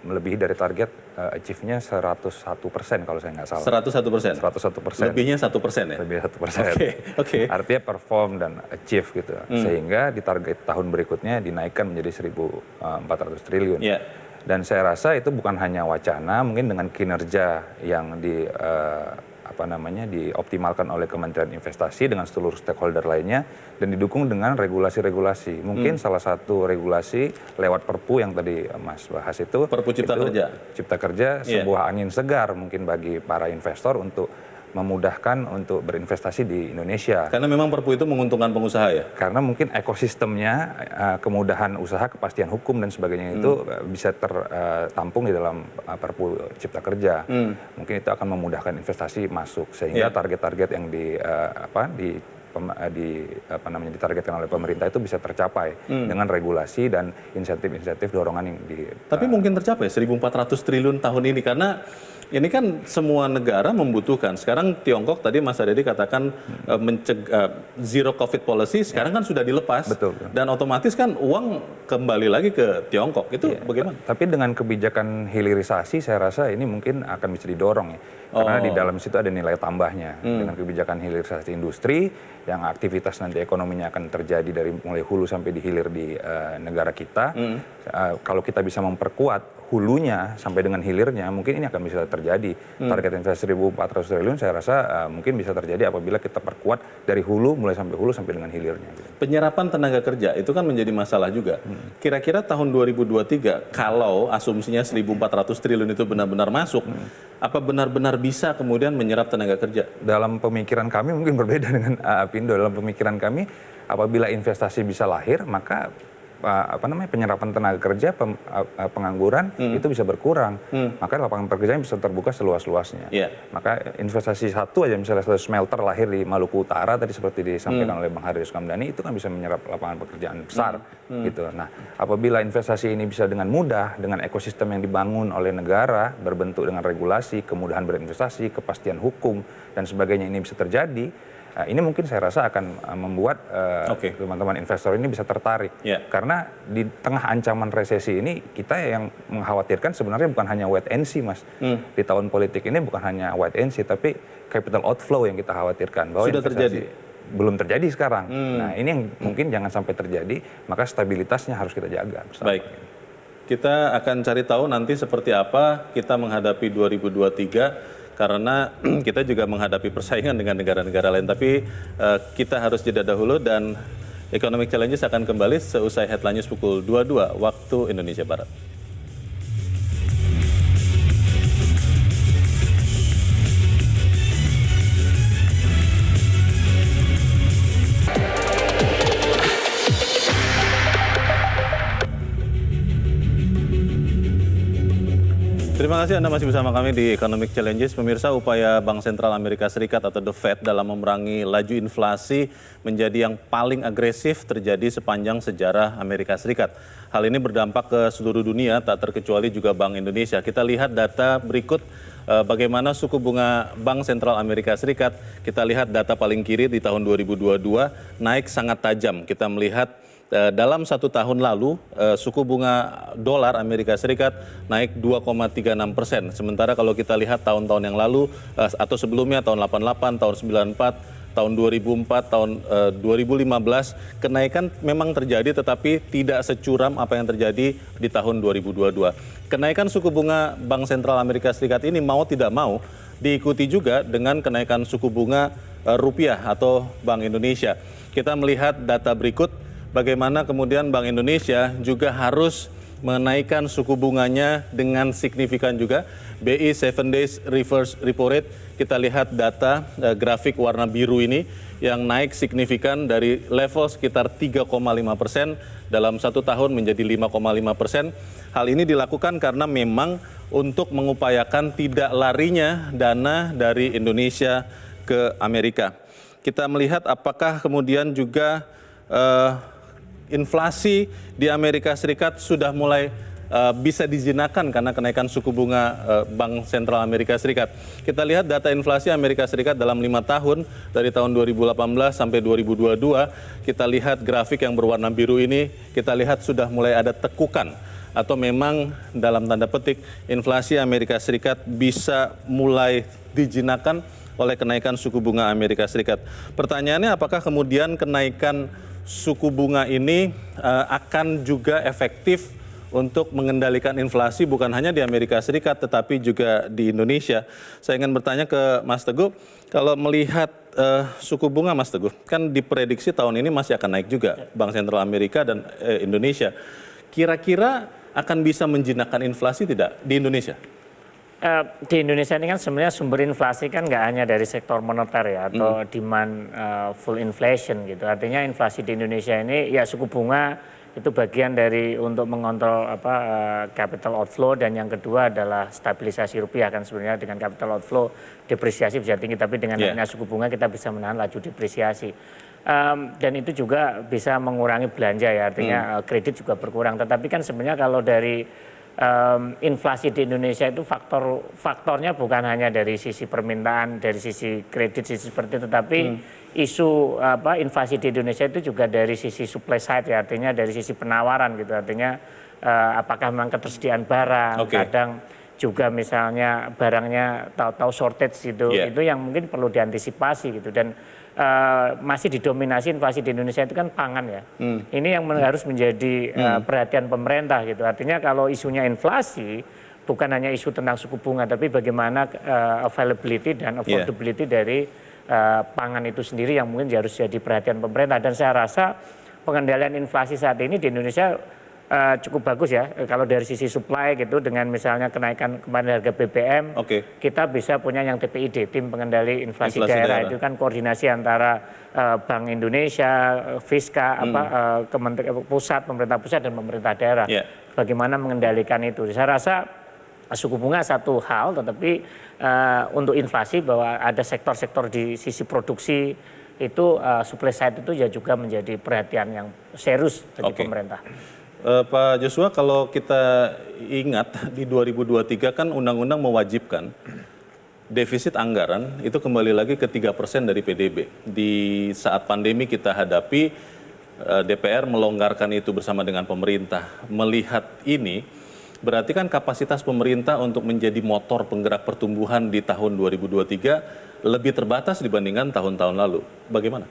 melebihi dari target achieve-nya 101% kalau saya nggak salah. 101%? 101%. Lebihnya 1% ya? Lebih 1%. Oke. Artinya perform dan achieve gitu. Sehingga di target tahun berikutnya dinaikkan menjadi 1.400 triliun. Dan saya rasa itu bukan hanya wacana, mungkin dengan kinerja yang dioptimalkan oleh Kementerian Investasi dengan seluruh stakeholder lainnya dan didukung dengan regulasi-regulasi. Mungkin salah satu regulasi lewat Perpu yang tadi Mas bahas itu Perpu Cipta Kerja. Cipta Kerja sebuah angin segar mungkin bagi para investor untuk memudahkan untuk berinvestasi di Indonesia. Karena memang Perpu itu menguntungkan pengusaha ya? Karena mungkin ekosistemnya, kemudahan usaha, kepastian hukum dan sebagainya itu bisa tertampung di dalam Perpu Cipta Kerja. ditargetkan oleh pemerintah itu bisa tercapai dengan regulasi dan insentif-insentif dorongan yang Tapi mungkin tercapai 1.400 triliun tahun ini karena ini kan semua negara membutuhkan. Sekarang Tiongkok tadi Mas Haryadi katakan zero COVID policy sekarang kan sudah dilepas. Betul. Dan otomatis kan uang kembali lagi ke Tiongkok. Itu bagaimana? Tapi dengan kebijakan hilirisasi saya rasa ini mungkin akan bisa didorong ya. Karena di dalam situ ada nilai tambahnya. Dengan kebijakan hilirisasi industri yang aktivitas nanti ekonominya akan terjadi dari mulai hulu sampai di hilir di negara kita. Kalau kita bisa memperkuat hulunya sampai dengan hilirnya, mungkin ini akan bisa terjadi. Target investasi 1.400 triliun saya rasa mungkin bisa terjadi apabila kita perkuat dari hulu mulai sampai hulu sampai dengan hilirnya. Penyerapan tenaga kerja itu kan menjadi masalah juga. Kira-kira tahun 2023 kalau asumsinya 1.400 triliun itu benar-benar masuk, apa benar-benar bisa kemudian menyerap tenaga kerja? Dalam pemikiran kami mungkin berbeda dengan Apindo. Dalam pemikiran kami apabila investasi bisa lahir maka penyerapan tenaga kerja, pengangguran itu bisa berkurang. Maka lapangan pekerjaan bisa terbuka seluas-luasnya. Maka investasi satu aja misalnya satu smelter lahir di Maluku Utara tadi seperti disampaikan oleh Bang Haryadi Sukamdhani itu kan bisa menyerap lapangan pekerjaan besar gitu. Nah, apabila investasi ini bisa dengan mudah dengan ekosistem yang dibangun oleh negara berbentuk dengan regulasi, kemudahan berinvestasi, kepastian hukum dan sebagainya ini bisa terjadi. Ini mungkin saya rasa akan membuat teman-teman investor ini bisa tertarik. Karena di tengah ancaman resesi ini kita yang mengkhawatirkan sebenarnya bukan hanya wait and see, Mas. Di tahun politik ini bukan hanya wait and see, tapi capital outflow yang kita khawatirkan. Bahwa sudah terjadi? Belum terjadi sekarang. Nah ini yang mungkin jangan sampai terjadi, maka stabilitasnya harus kita jaga. Baik. Kita akan cari tahu nanti seperti apa kita menghadapi 2023. Karena kita juga menghadapi persaingan dengan negara-negara lain. Tapi kita harus jeda dahulu dan Economic Challenges akan kembali seusai headline news pukul 22 waktu Indonesia Barat. Terima kasih Anda masih bersama kami di Economic Challenges. Pemirsa, upaya Bank Sentral Amerika Serikat atau The Fed dalam memerangi laju inflasi menjadi yang paling agresif terjadi sepanjang sejarah Amerika Serikat. Hal ini berdampak ke seluruh dunia, tak terkecuali juga Bank Indonesia. Kita lihat data berikut bagaimana suku bunga Bank Sentral Amerika Serikat. Kita lihat data paling kiri di tahun 2022 naik sangat tajam. Kita melihat dalam 1 tahun lalu, suku bunga dolar Amerika Serikat naik 2,36%. Sementara kalau kita lihat tahun-tahun yang lalu atau sebelumnya tahun 88, tahun 94, tahun 2004, tahun 2015, kenaikan memang terjadi tetapi tidak securam apa yang terjadi di tahun 2022. Kenaikan suku bunga Bank Sentral Amerika Serikat ini mau tidak mau diikuti juga dengan kenaikan suku bunga rupiah atau Bank Indonesia. Kita melihat data berikut. Bagaimana kemudian Bank Indonesia juga harus menaikkan suku bunganya dengan signifikan juga. BI 7 Days Reverse Repo Rate, kita lihat data grafik warna biru ini yang naik signifikan dari level sekitar 3,5% dalam 1 tahun menjadi 5,5%. Hal ini dilakukan karena memang untuk mengupayakan tidak larinya dana dari Indonesia ke Amerika. Kita melihat apakah kemudian juga inflasi di Amerika Serikat sudah mulai bisa dijinakan karena kenaikan suku bunga Bank Sentral Amerika Serikat. Kita lihat data inflasi Amerika Serikat dalam 5 tahun dari tahun 2018 sampai 2022. Kita lihat grafik yang berwarna biru ini, kita lihat sudah mulai ada tekukan atau memang dalam tanda petik inflasi Amerika Serikat bisa mulai dijinakan oleh kenaikan suku bunga Amerika Serikat. Pertanyaannya apakah kemudian kenaikan suku bunga ini akan juga efektif untuk mengendalikan inflasi bukan hanya di Amerika Serikat tetapi juga di Indonesia. Saya ingin bertanya ke Mas Teguh, kalau melihat suku bunga Mas Teguh, kan diprediksi tahun ini masih akan naik juga Bank Sentral Amerika dan Indonesia. Kira-kira akan bisa menjinakkan inflasi tidak di Indonesia? Di Indonesia ini kan sebenarnya sumber inflasi kan nggak hanya dari sektor moneter ya atau demand full inflation gitu. Artinya inflasi di Indonesia ini ya suku bunga itu bagian dari untuk mengontrol capital outflow, dan yang kedua adalah stabilisasi rupiah kan. Sebenarnya dengan capital outflow depresiasi bisa tinggi, tapi dengan naiknya suku bunga kita bisa menahan laju depresiasi. Dan itu juga bisa mengurangi belanja ya, artinya kredit juga berkurang. Tetapi kan sebenarnya kalau dari inflasi di Indonesia itu faktornya bukan hanya dari sisi permintaan, dari sisi kredit, sisi seperti itu, tapi isu inflasi di Indonesia itu juga dari sisi supply side ya, artinya dari sisi penawaran gitu, artinya apakah memang ketersediaan barang, kadang juga misalnya barangnya tahu-tahu shortage gitu, itu yang mungkin perlu diantisipasi gitu. Dan masih didominasi inflasi di Indonesia itu kan pangan ya. Ini yang harus menjadi perhatian pemerintah gitu. Artinya kalau isunya inflasi bukan hanya isu tentang suku bunga, tapi bagaimana availability dan affordability dari pangan itu sendiri yang mungkin harus jadi perhatian pemerintah. Dan saya rasa pengendalian inflasi saat ini di Indonesia cukup bagus ya. Kalau dari sisi supply gitu, dengan misalnya kenaikan kemarin harga BBM, kita bisa punya yang TPID, tim pengendali inflasi daerah. Itu kan koordinasi antara Bank Indonesia, Fiska, pusat, pemerintah pusat dan pemerintah daerah. Bagaimana mengendalikan itu? Saya rasa suku bunga satu hal, tetapi untuk inflasi bahwa ada sektor-sektor di sisi produksi itu supply side itu ya juga menjadi perhatian yang serius bagi pemerintah. Pak Joshua, kalau kita ingat di 2023 kan undang-undang mewajibkan defisit anggaran itu kembali lagi ke 3% dari PDB. Di saat pandemi kita hadapi, DPR melonggarkan itu bersama dengan pemerintah. Melihat ini, berarti kan kapasitas pemerintah untuk menjadi motor penggerak pertumbuhan di tahun 2023 lebih terbatas dibandingkan tahun-tahun lalu. Bagaimana?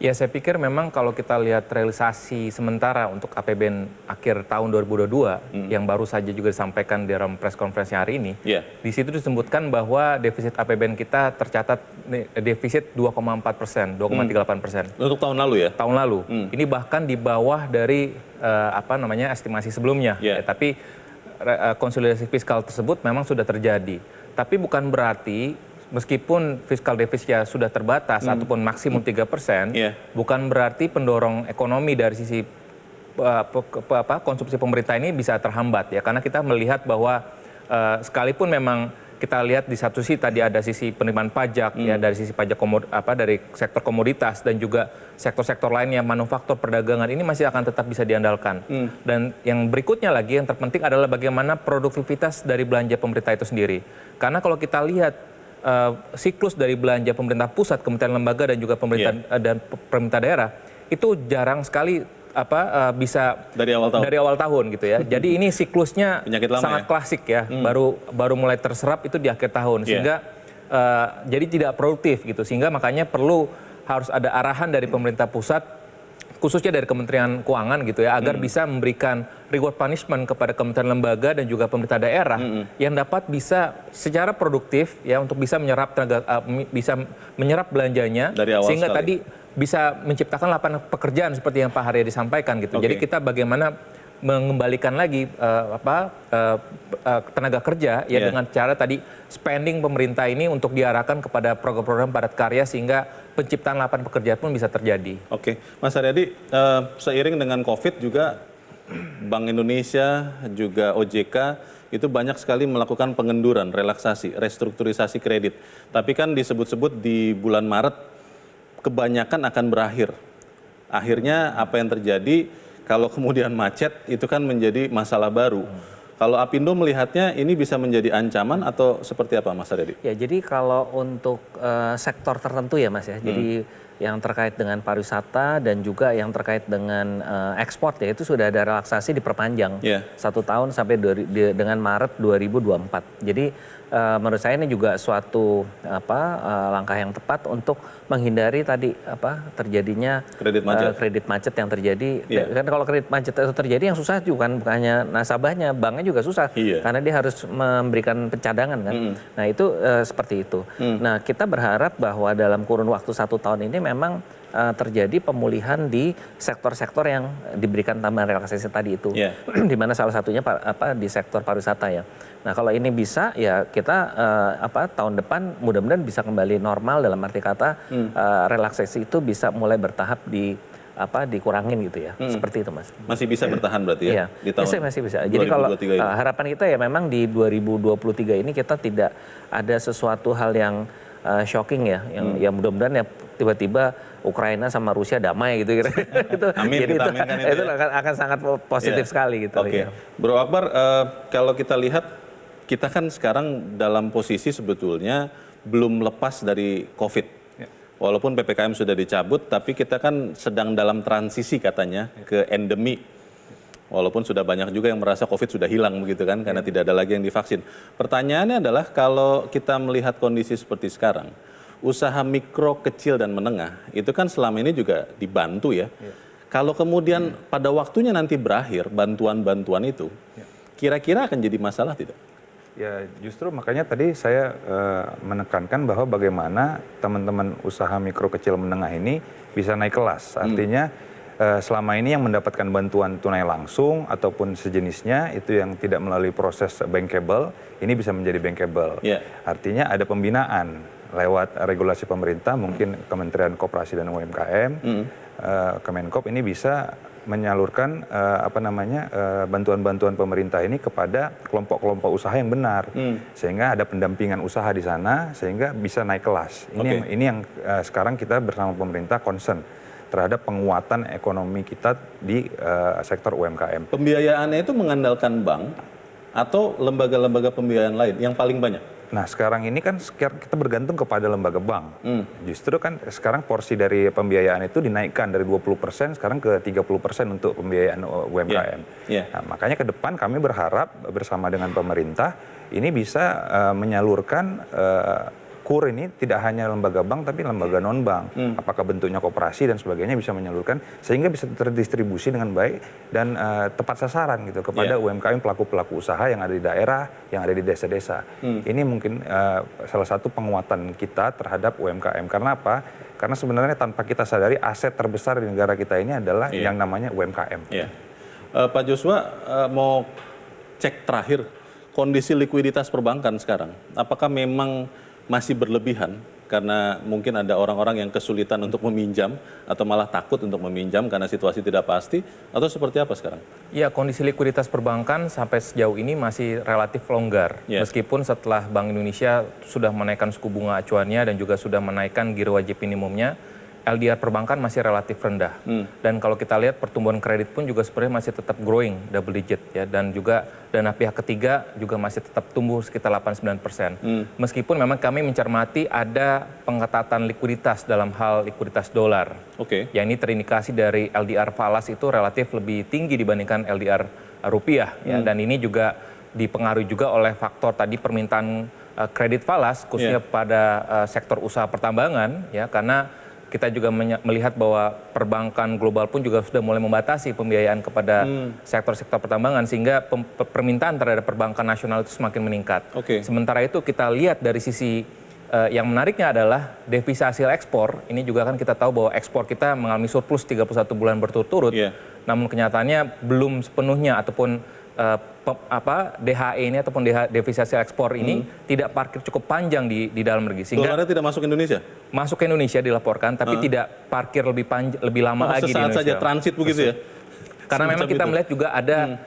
Ya, saya pikir memang kalau kita lihat realisasi sementara untuk APBN akhir tahun 2022 yang baru saja juga disampaikan di dalam press conference hari ini, di situ disebutkan bahwa defisit APBN kita tercatat defisit 2,4%, 2,38%. Untuk tahun lalu ya? Tahun lalu. Ini bahkan di bawah dari estimasi sebelumnya. Tapi konsolidasi fiskal tersebut memang sudah terjadi. Tapi bukan berarti meskipun fiskal defisitnya sudah terbatas ataupun maksimum 3%, bukan berarti pendorong ekonomi dari sisi konsumsi pemerintah ini bisa terhambat ya. Karena kita melihat bahwa sekalipun memang kita lihat di satu sisi tadi ada sisi penerimaan pajak ya, dari sisi pajak dari sektor komoditas dan juga sektor-sektor lainnya, manufaktur, perdagangan ini masih akan tetap bisa diandalkan. Dan yang berikutnya lagi yang terpenting adalah bagaimana produktivitas dari belanja pemerintah itu sendiri. Karena kalau kita lihat siklus dari belanja pemerintah pusat, kementerian lembaga dan juga pemerintah daerah itu jarang sekali bisa dari awal tahun gitu ya. Jadi ini siklusnya sangat klasik ya. Baru mulai terserap itu di akhir tahun sehingga jadi tidak produktif gitu. Sehingga makanya harus ada arahan dari pemerintah pusat, khususnya dari Kementerian Keuangan gitu ya, agar bisa memberikan reward punishment kepada kementerian lembaga dan juga pemerintah daerah yang dapat bisa secara produktif ya untuk bisa menyerap belanjanya sehingga tadi bisa menciptakan lapangan pekerjaan seperti yang Pak Haryadi sampaikan gitu. Jadi kita bagaimana mengembalikan lagi tenaga kerja ya dengan cara tadi spending pemerintah ini untuk diarahkan kepada program-program padat karya sehingga penciptaan lapangan pekerjaan pun bisa terjadi. Oke, Mas Haryadi, seiring dengan COVID juga Bank Indonesia juga OJK itu banyak sekali melakukan pengenduran, relaksasi, restrukturisasi kredit. Tapi kan disebut-sebut di bulan Maret kebanyakan akan berakhir. Akhirnya apa yang terjadi kalau kemudian macet itu kan menjadi masalah baru. Kalau Apindo melihatnya ini bisa menjadi ancaman atau seperti apa Mas Haryadi? Ya, jadi kalau untuk sektor tertentu ya Mas ya, jadi yang terkait dengan pariwisata dan juga yang terkait dengan ekspor ya itu sudah ada relaksasi diperpanjang 1 tahun sampai dengan Maret 2024. Jadi menurut saya ini juga suatu langkah yang tepat untuk menghindari tadi terjadinya kredit macet yang terjadi. Kan kalau kredit macet itu terjadi yang susah juga bukan hanya nasabahnya, banknya juga susah karena dia harus memberikan pencadangan kan. Nah itu seperti itu. Nah kita berharap bahwa dalam kurun waktu 1 tahun ini memang terjadi pemulihan di sektor-sektor yang diberikan tambahan relaksasi tadi itu, di mana salah satunya di sektor pariwisata ya. Nah kalau ini bisa ya kita tahun depan mudah-mudahan bisa kembali normal, dalam arti kata relaksasi itu bisa mulai bertahap dikurangin gitu ya, seperti itu Mas. Masih bisa bertahan berarti ya? Di tahun masih bisa. Jadi kalau harapan kita ya memang di 2023 ini kita tidak ada sesuatu hal yang shocking ya, yang mudah-mudahan ya tiba-tiba Ukraina sama Rusia damai gitu. Amin, jadi kita aminkan itu ya. akan sangat positif sekali gitu. Oke. Bro Akbar, kalau kita lihat, kita kan sekarang dalam posisi sebetulnya belum lepas dari COVID. Walaupun PPKM sudah dicabut, tapi kita kan sedang dalam transisi katanya ke endemi. Walaupun sudah banyak juga yang merasa COVID sudah hilang begitu kan, karena tidak ada lagi yang divaksin. Pertanyaannya adalah kalau kita melihat kondisi seperti sekarang, usaha mikro, kecil, dan menengah, itu kan selama ini juga dibantu ya. Kalau kemudian pada waktunya nanti berakhir bantuan-bantuan itu, kira-kira akan jadi masalah tidak? Ya justru makanya tadi saya menekankan bahwa bagaimana teman-teman usaha mikro, kecil, menengah ini bisa naik kelas. Artinya selama ini yang mendapatkan bantuan tunai langsung ataupun sejenisnya itu yang tidak melalui proses bankable, ini bisa menjadi bankable. Artinya ada pembinaan lewat regulasi pemerintah, mungkin Kementerian Koperasi dan UMKM, Kemenkop ini bisa menyalurkan bantuan-bantuan pemerintah ini kepada kelompok-kelompok usaha yang benar, sehingga ada pendampingan usaha di sana sehingga bisa naik kelas. Ini yang sekarang kita bersama pemerintah concern terhadap penguatan ekonomi kita di sektor UMKM. Pembiayaannya itu mengandalkan bank atau lembaga-lembaga pembiayaan lain yang paling banyak? Nah sekarang ini kan kita bergantung kepada lembaga bank. Justru kan sekarang porsi dari pembiayaan itu dinaikkan dari 20% sekarang ke 30% untuk pembiayaan UMKM. Nah, makanya ke depan kami berharap bersama dengan pemerintah ini bisa menyalurkan KUR ini tidak hanya lembaga bank tapi lembaga non-bank. Apakah bentuknya koperasi dan sebagainya bisa menyalurkan sehingga bisa terdistribusi dengan baik dan tepat sasaran gitu kepada UMKM pelaku-pelaku usaha yang ada di daerah, yang ada di desa-desa. Ini mungkin salah satu penguatan kita terhadap UMKM. Karena apa? Karena sebenarnya tanpa kita sadari aset terbesar di negara kita ini adalah yang namanya UMKM. Pak Joshua, mau cek terakhir kondisi likuiditas perbankan sekarang. Apakah memang masih berlebihan karena mungkin ada orang-orang yang kesulitan untuk meminjam atau malah takut untuk meminjam karena situasi tidak pasti, atau seperti apa sekarang? Ya, kondisi likuiditas perbankan sampai sejauh ini masih relatif longgar. Meskipun setelah Bank Indonesia sudah menaikkan suku bunga acuannya dan juga sudah menaikkan giro wajib minimumnya, LDR perbankan masih relatif rendah. Dan kalau kita lihat pertumbuhan kredit pun juga sebenarnya masih tetap growing double digit ya, dan juga dana pihak ketiga juga masih tetap tumbuh sekitar 8-9%. Meskipun memang kami mencermati ada pengetatan likuiditas dalam hal likuiditas dolar. Yang ini terindikasi dari LDR falas itu relatif lebih tinggi dibandingkan LDR rupiah ya, dan ini juga dipengaruhi juga oleh faktor tadi permintaan kredit falas khususnya pada sektor usaha pertambangan ya, karena kita juga melihat bahwa perbankan global pun juga sudah mulai membatasi pembiayaan kepada sektor-sektor pertambangan sehingga permintaan terhadap perbankan nasional itu semakin meningkat. Sementara itu kita lihat dari sisi yang menariknya adalah devisa hasil ekspor. Ini juga kan kita tahu bahwa ekspor kita mengalami surplus 31 bulan berturut-turut. Namun kenyataannya belum sepenuhnya ataupun DHE ini ataupun devisa hasil ekspor ini tidak parkir cukup panjang di dalam negeri, sehingga dolarnya tidak masuk Indonesia? Masuk ke Indonesia dilaporkan, tapi tidak parkir lebih lama lagi di Indonesia. Sesaat saja transit begitu ya? Karena memang kita melihat juga ada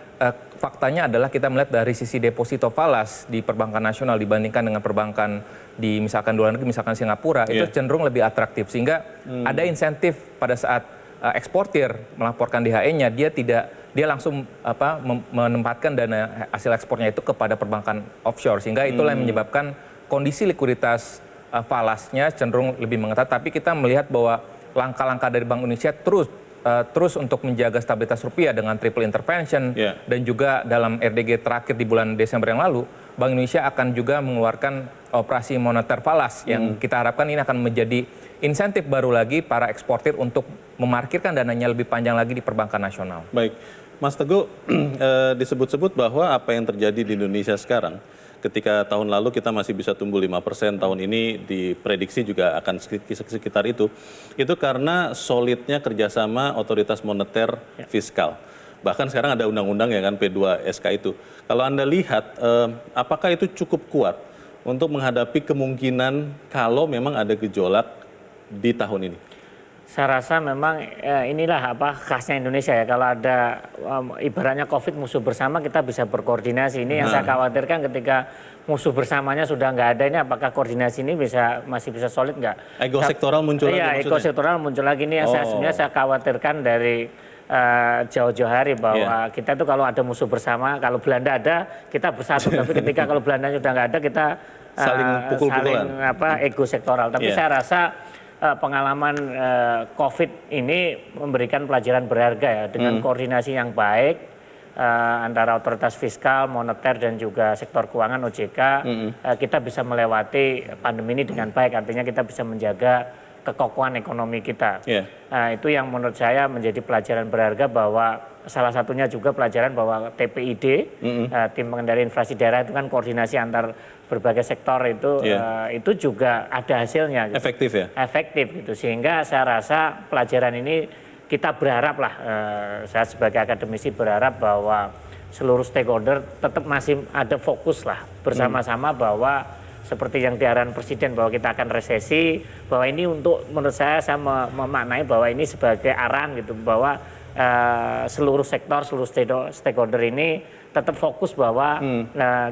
faktanya adalah kita melihat dari sisi deposito falas di perbankan nasional dibandingkan dengan perbankan di misalkan luar negeri, misalkan Singapura, itu cenderung lebih atraktif, sehingga ada insentif pada saat eksportir melaporkan DHE-nya, dia langsung menempatkan dana hasil ekspornya itu kepada perbankan offshore, sehingga itulah yang menyebabkan kondisi likuiditas falasnya cenderung lebih mengetat. Tapi kita melihat bahwa langkah-langkah dari Bank Indonesia terus untuk menjaga stabilitas rupiah dengan triple intervention dan juga dalam RDG terakhir di bulan Desember yang lalu, Bank Indonesia akan juga mengeluarkan operasi moneter falas yang kita harapkan ini akan menjadi insentif baru lagi para eksportir untuk memarkirkan dananya lebih panjang lagi di perbankan nasional. Baik, Mas Teguh, disebut-sebut bahwa apa yang terjadi di Indonesia sekarang Ketika tahun lalu kita masih bisa tumbuh 5%, tahun ini diprediksi juga akan sekitar itu. Itu karena solidnya kerjasama otoritas moneter fiskal. Bahkan sekarang ada undang-undang ya kan P2SK itu. Kalau Anda lihat, apakah itu cukup kuat untuk menghadapi kemungkinan kalau memang ada gejolak di tahun ini? Saya rasa memang inilah khasnya Indonesia ya. Kalau ada ibaratnya COVID musuh bersama, kita bisa berkoordinasi. Ini yang saya khawatirkan ketika musuh bersamanya sudah nggak ada, ini apakah koordinasi ini masih bisa solid nggak? Ego sektoral muncul lagi maksudnya? Iya, ego sektoral muncul lagi. Ini yang sebenarnya saya khawatirkan dari jauh-jauh hari bahwa kita tuh kalau ada musuh bersama, kalau Belanda ada kita bersatu, tapi ketika kalau Belanda sudah nggak ada kita saling pukul-pukulan, ego sektoral. Tapi saya rasa pengalaman COVID ini memberikan pelajaran berharga ya, dengan koordinasi yang baik antara otoritas fiskal, moneter dan juga sektor keuangan OJK, kita bisa melewati pandemi ini dengan baik. Artinya kita bisa menjaga kekokohan ekonomi kita. Itu yang menurut saya menjadi pelajaran berharga, bahwa salah satunya juga pelajaran bahwa TPID, tim pengendali inflasi daerah, itu kan koordinasi antar berbagai sektor itu juga ada hasilnya. Gitu. Efektif ya? Efektif gitu, sehingga saya rasa pelajaran ini kita berharap lah, saya sebagai akademisi berharap bahwa seluruh stakeholder tetap masih ada fokus lah bersama-sama bahwa seperti yang diarahan Presiden bahwa kita akan resesi, bahwa ini menurut saya memaknai bahwa ini sebagai arahan gitu, bahwa seluruh sektor, seluruh stakeholder ini tetap fokus bahwa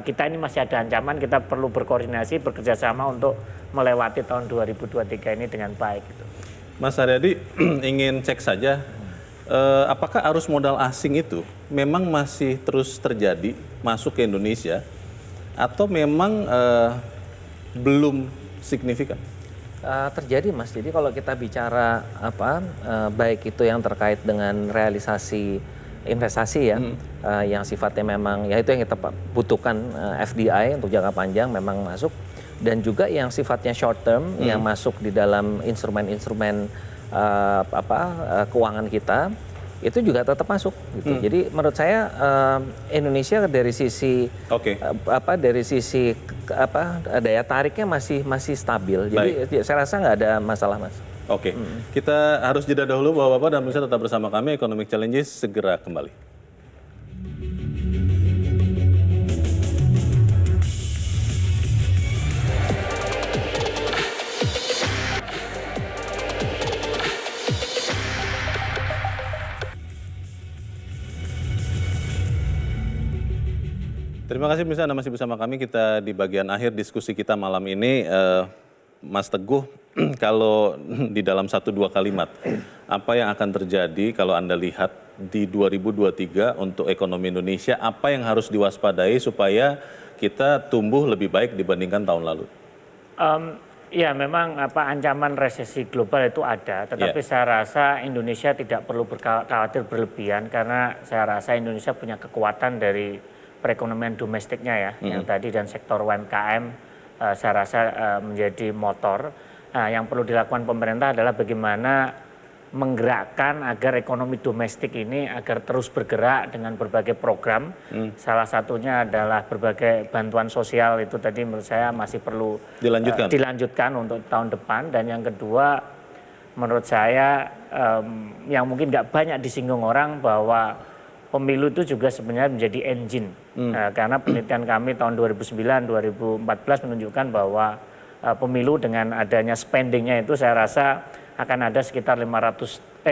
kita ini masih ada ancaman, kita perlu berkoordinasi, bekerjasama untuk melewati tahun 2023 ini dengan baik. Gitu. Mas Haryadi, ingin cek saja, apakah arus modal asing itu memang masih terus terjadi masuk ke Indonesia, atau memang belum signifikan? Terjadi Mas, jadi kalau kita bicara baik itu yang terkait dengan realisasi investasi ya, yang sifatnya memang ya itu yang kita butuhkan, FDI untuk jangka panjang memang masuk, dan juga yang sifatnya short term yang masuk di dalam instrumen-instrumen keuangan kita itu juga tetap masuk gitu. Jadi menurut saya Indonesia dari sisi dari sisi daya tariknya masih stabil. Jadi saya rasa nggak ada masalah, Mas. Kita harus jeda dahulu Bapak-bapak, dan bisa tetap bersama kami. Economic Challenges segera kembali. Terima kasih pemirsa, Anda masih bersama kami. Kita di bagian akhir diskusi kita malam ini. Mas Teguh, kalau di dalam 1-2 kalimat, apa yang akan terjadi kalau Anda lihat di 2023 untuk ekonomi Indonesia, apa yang harus diwaspadai supaya kita tumbuh lebih baik dibandingkan tahun lalu? Ya memang ancaman resesi global itu ada, tetapi saya rasa Indonesia tidak perlu khawatir berlebihan, karena saya rasa Indonesia punya kekuatan dari perekonomian domestiknya ya, yang tadi, dan sektor UMKM saya rasa menjadi motor. Yang perlu dilakukan pemerintah adalah bagaimana menggerakkan agar ekonomi domestik ini agar terus bergerak dengan berbagai program. Salah satunya adalah berbagai bantuan sosial, itu tadi menurut saya masih perlu dilanjutkan untuk tahun depan. Dan yang kedua, menurut saya yang mungkin nggak banyak disinggung orang, bahwa pemilu itu juga sebenarnya menjadi engine. Karena penelitian kami tahun 2009-2014 menunjukkan bahwa pemilu dengan adanya spendingnya itu saya rasa akan ada sekitar 50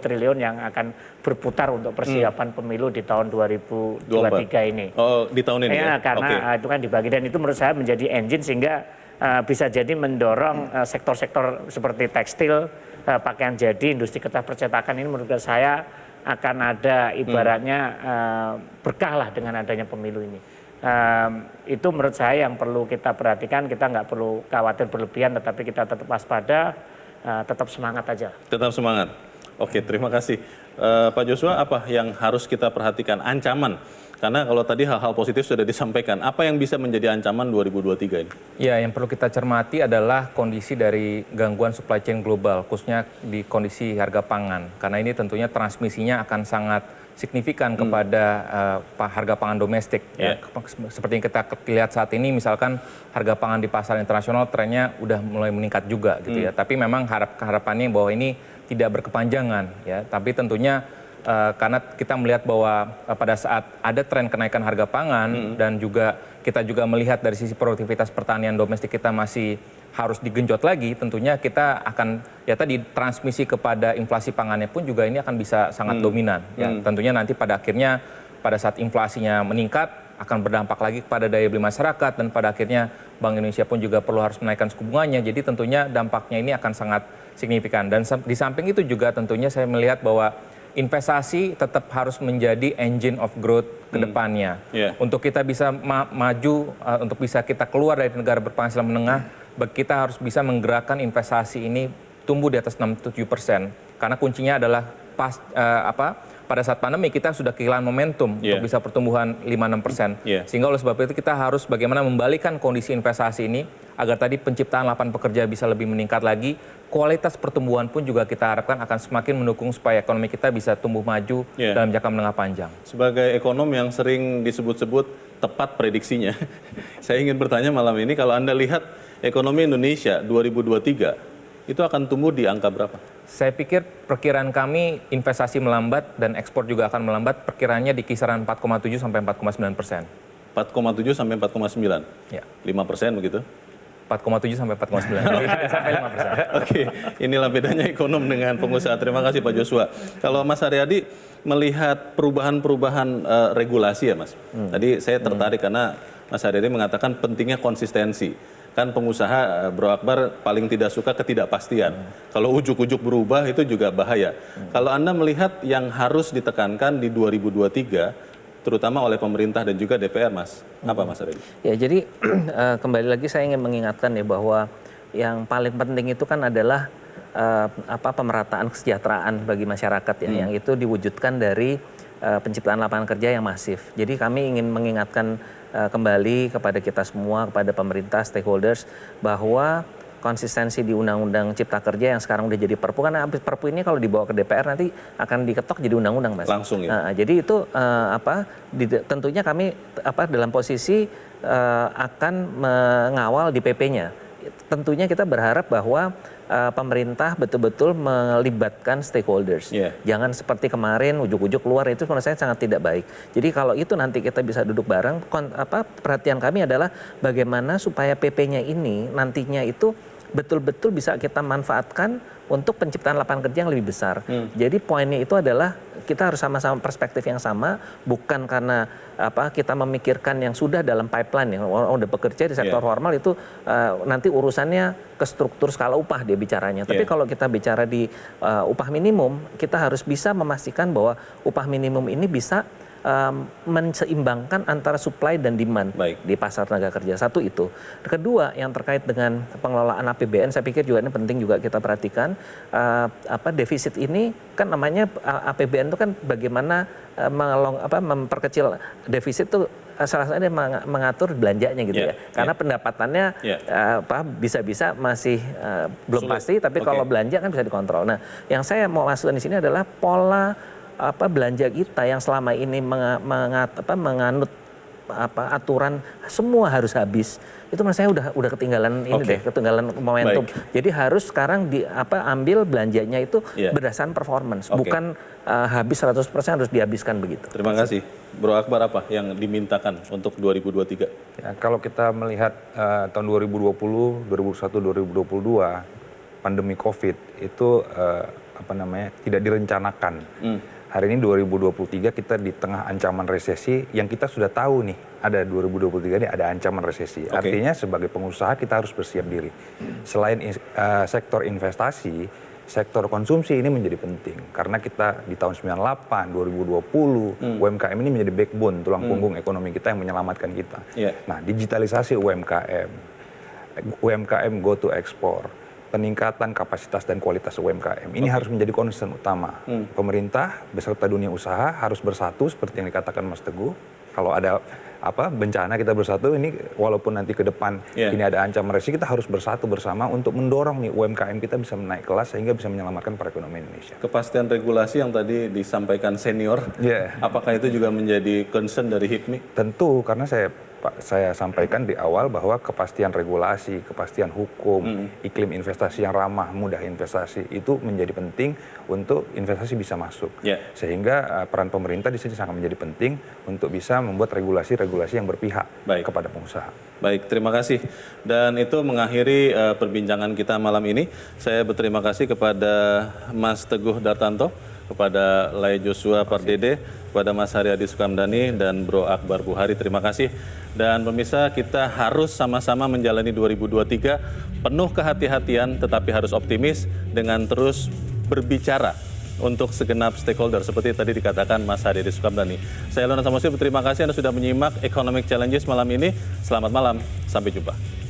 triliun yang akan berputar untuk persiapan pemilu di tahun 2023 ini. Oh, di tahun ini ya? Karena itu kan dibagi, dan itu menurut saya menjadi engine sehingga bisa jadi mendorong sektor-sektor seperti tekstil, pakaian jadi, industri kertas percetakan ini menurut saya akan ada ibaratnya berkah lah dengan adanya pemilu ini. Itu menurut saya yang perlu kita perhatikan. Kita nggak perlu khawatir berlebihan, tetapi kita tetap waspada, tetap semangat aja. Tetap semangat. Oke, terima kasih. Pak Joshua, apa yang harus kita perhatikan? Ancaman. Karena kalau tadi hal-hal positif sudah disampaikan, apa yang bisa menjadi ancaman 2023 ini? Ya, yang perlu kita cermati adalah kondisi dari gangguan supply chain global, khususnya di kondisi harga pangan. Karena ini tentunya transmisinya akan sangat signifikan kepada harga pangan domestik. Ya. Seperti yang kita lihat saat ini, misalkan harga pangan di pasar internasional trennya udah mulai meningkat juga gitu ya. Tapi memang harapannya bahwa ini tidak berkepanjangan ya. Tapi tentunya karena kita melihat bahwa pada saat ada tren kenaikan harga pangan dan juga kita juga melihat dari sisi produktivitas pertanian domestik kita masih harus digenjot lagi, tentunya kita akan ya tadi transmisi kepada inflasi pangannya pun juga ini akan bisa sangat dominan. Ya, tentunya nanti pada akhirnya pada saat inflasinya meningkat akan berdampak lagi kepada daya beli masyarakat dan pada akhirnya Bank Indonesia pun juga perlu harus menaikkan suku bunganya. Jadi tentunya dampaknya ini akan sangat signifikan dan di samping itu juga tentunya saya melihat bahwa investasi tetap harus menjadi engine of growth ke depannya. Untuk kita bisa maju, untuk bisa kita keluar dari negara berpenghasilan menengah, kita harus bisa menggerakkan investasi ini tumbuh di atas 6-7%. Karena kuncinya adalah pada saat pandemi kita sudah kehilangan momentum untuk bisa pertumbuhan 5-6%. Sehingga oleh sebab itu kita harus bagaimana membalikan kondisi investasi ini agar tadi penciptaan lapangan pekerja bisa lebih meningkat lagi. Kualitas pertumbuhan pun juga kita harapkan akan semakin mendukung supaya ekonomi kita bisa tumbuh maju dalam jangka menengah panjang. Sebagai ekonom yang sering disebut-sebut tepat prediksinya, saya ingin bertanya malam ini, kalau Anda lihat ekonomi Indonesia 2023, itu akan tumbuh di angka berapa? Saya pikir perkiraan kami investasi melambat dan ekspor juga akan melambat, perkiraannya di kisaran 4,7 sampai 4,9%. 4,7 sampai 4,9? Ya. 5% begitu? 4,7 sampai 4,9 sampai 5%. Oke, inilah bedanya ekonom dengan pengusaha. Terima kasih Pak Joshua. Kalau Mas Haryadi melihat perubahan-perubahan regulasi ya Mas. Tadi saya tertarik karena Mas Haryadi mengatakan pentingnya konsistensi. Kan pengusaha Bro Akbar paling tidak suka ketidakpastian. Kalau ujuk-ujuk berubah itu juga bahaya. Kalau Anda melihat yang harus ditekankan di 2023 terutama oleh pemerintah dan juga DPR, Mas. Apa Mas Haryadi? Ya, jadi kembali lagi saya ingin mengingatkan ya bahwa yang paling penting itu kan adalah pemerataan kesejahteraan bagi masyarakat ya, yang itu diwujudkan dari penciptaan lapangan kerja yang masif. Jadi kami ingin mengingatkan kembali kepada kita semua, kepada pemerintah, stakeholders, bahwa konsistensi di Undang-Undang Cipta Kerja yang sekarang udah jadi Perpu, karena habis Perpu ini kalau dibawa ke DPR nanti akan diketok jadi undang-undang, Mas. Langsung ya. Jadi itu tentunya kami dalam posisi akan mengawal di PP-nya. Tentunya kita berharap bahwa pemerintah betul-betul melibatkan stakeholders. Jangan seperti kemarin ujuk-ujuk keluar, itu menurut saya sangat tidak baik. Jadi kalau itu nanti kita bisa duduk bareng, perhatian kami adalah bagaimana supaya PP-nya ini nantinya itu betul-betul bisa kita manfaatkan untuk penciptaan lapangan kerja yang lebih besar. Jadi poinnya itu adalah kita harus sama-sama perspektif yang sama, bukan karena kita memikirkan yang sudah dalam pipeline, yang udah bekerja di sektor formal itu nanti urusannya ke struktur skala upah dia bicaranya. Tapi kalau kita bicara di upah minimum, kita harus bisa memastikan bahwa upah minimum ini bisa menseimbangkan antara supply dan demand di pasar tenaga kerja. Satu itu. Kedua, yang terkait dengan pengelolaan APBN, saya pikir juga ini penting juga kita perhatikan. Defisit ini kan namanya APBN itu kan bagaimana memperkecil defisit itu salah satunya mengatur belanjanya gitu ya. Karena pendapatannya bisa-bisa masih belum pasti, tapi kalau belanja kan bisa dikontrol. Nah, yang saya mau masukkan di sini adalah pola belanja kita yang selama ini menganut aturan semua harus habis. Itu menurut saya udah ketinggalan ketinggalan momentum. Jadi harus sekarang ambil belanjanya itu berdasarkan performance, bukan habis 100% harus dihabiskan begitu. Terima kasih. Bro Akbar, apa yang dimintakan untuk 2023? Ya, kalau kita melihat tahun 2020, 2021, 2022 pandemi Covid itu tidak direncanakan. Hari ini 2023 kita di tengah ancaman resesi yang kita sudah tahu nih, ada 2023 ini ada ancaman resesi. Artinya sebagai pengusaha kita harus bersiap diri. Selain sektor investasi, sektor konsumsi ini menjadi penting. Karena kita di tahun 98, 2020, UMKM ini menjadi backbone, tulang punggung ekonomi kita yang menyelamatkan kita. Nah, digitalisasi UMKM go to export, peningkatan kapasitas dan kualitas UMKM. Ini harus menjadi concern utama. Pemerintah beserta dunia usaha harus bersatu seperti yang dikatakan Mas Teguh. Kalau ada bencana kita bersatu, ini walaupun nanti ke depan ini ada ancaman resesi, kita harus bersatu bersama untuk mendorong nih UMKM kita bisa naik kelas sehingga bisa menyelamatkan perekonomian Indonesia. Kepastian regulasi yang tadi disampaikan senior, apakah itu juga menjadi concern dari HIPMI? Tentu, karena saya sampaikan di awal bahwa kepastian regulasi, kepastian hukum, iklim investasi yang ramah, mudah investasi itu menjadi penting untuk investasi bisa masuk. Sehingga peran pemerintah di sini sangat menjadi penting untuk bisa membuat regulasi-regulasi yang berpihak kepada pengusaha. Baik, terima kasih. Dan itu mengakhiri perbincangan kita malam ini. Saya berterima kasih kepada Mas Teguh Dartanto, kepada Lai Joshua Pardede, kepada Mas Haryadi Sukamdhani, dan Bro Akbar Buhari. Terima kasih. Dan pemirsa, kita harus sama-sama menjalani 2023 penuh kehati-hatian, tetapi harus optimis dengan terus berbicara untuk segenap stakeholder, seperti tadi dikatakan Mas Haryadi Sukamdhani. Saya Leonard Samosir, terima kasih Anda sudah menyimak Economic Challenges malam ini. Selamat malam, sampai jumpa.